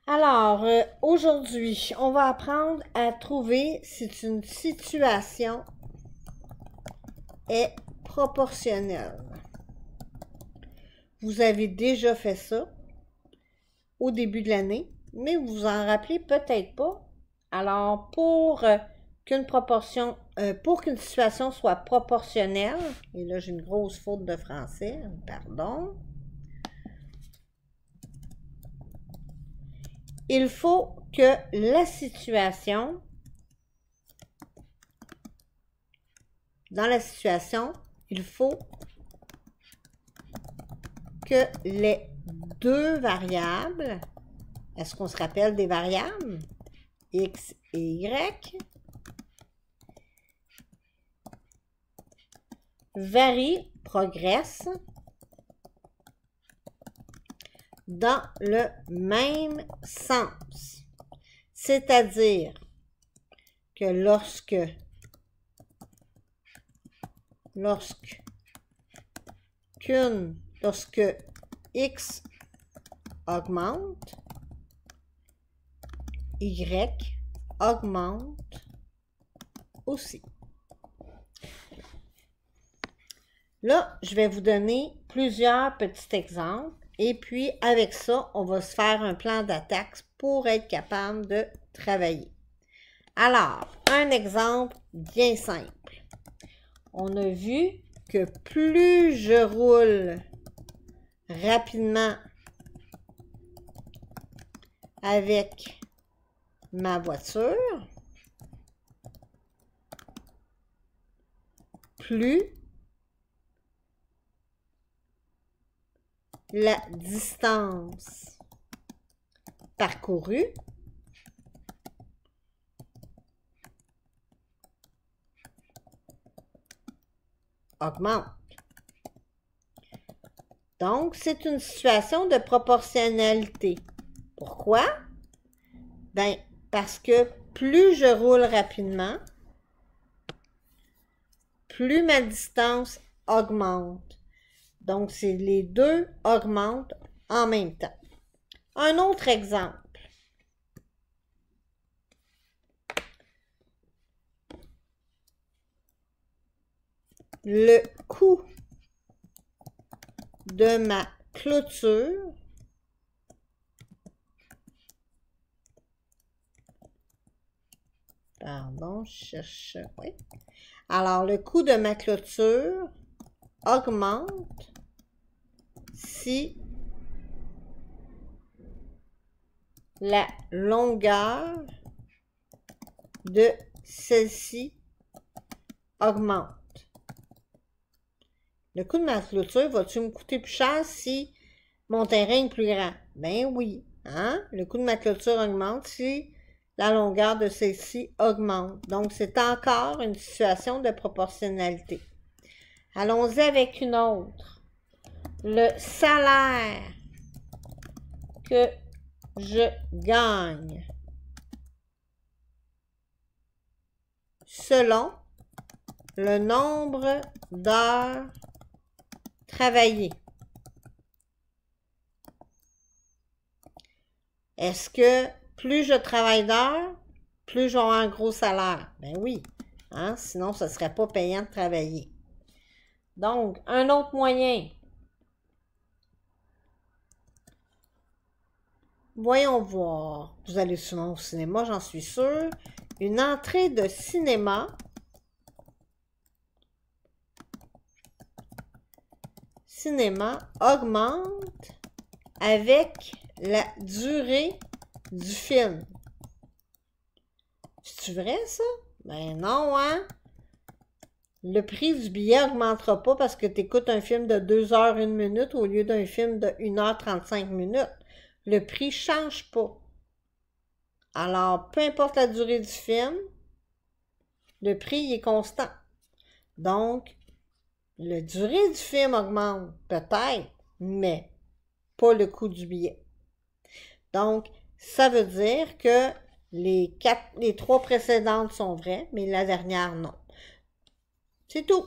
Alors, aujourd'hui, on va apprendre à trouver si une situation est proportionnelle. Vous avez déjà fait ça au début de l'année, mais vous vous en rappelez peut-être pas. Alors, pour qu'une situation soit proportionnelle, et là j'ai une grosse faute de français, pardon. Il faut que la situation, il faut que les deux variables, est-ce qu'on se rappelle des variables? X et Y, varient, progressent dans le même sens. C'est-à-dire que lorsque X augmente, Y augmente aussi. Là, je vais vous donner plusieurs petits exemples et puis avec ça, on va se faire un plan d'attaque pour être capable de travailler. Alors, un exemple bien simple. On a vu que plus je roule rapidement avec ma voiture, plus la distance parcourue augmente. Donc, c'est une situation de proportionnalité. Pourquoi? Ben, parce que plus je roule rapidement, plus ma distance augmente. Donc, c'est les deux augmentent en même temps. Un autre exemple. Le coût de ma clôture oui. Alors, le coût de ma clôture augmente si la longueur de celle-ci augmente. Le coût de ma clôture va-tu me coûter plus cher si mon terrain est plus grand? Ben oui, hein? Le coût de ma clôture augmente si la longueur de celle-ci augmente. Donc, c'est encore une situation de proportionnalité. Allons-y avec une autre. Le salaire que je gagne selon le nombre d'heures travaillées. Est-ce que plus je travaille d'heures, plus j'aurai un gros salaire? Ben oui, hein? Sinon ce ne serait pas payant de travailler. Donc, un autre moyen. Voyons voir. Vous allez souvent au cinéma, j'en suis sûre. Une entrée de cinéma augmente avec la durée du film. C'est-tu vrai, ça? Ben non, hein? Le prix du billet n'augmentera pas parce que tu écoutes un film de 2 heures 1 minute au lieu d'un film de 1 heure 35 minutes. Le prix ne change pas. Alors, peu importe la durée du film, le prix est constant. Donc, la durée du film augmente, peut-être, mais pas le coût du billet. Donc, ça veut dire que les 3 précédentes sont vraies, mais la dernière, non. C'est tout.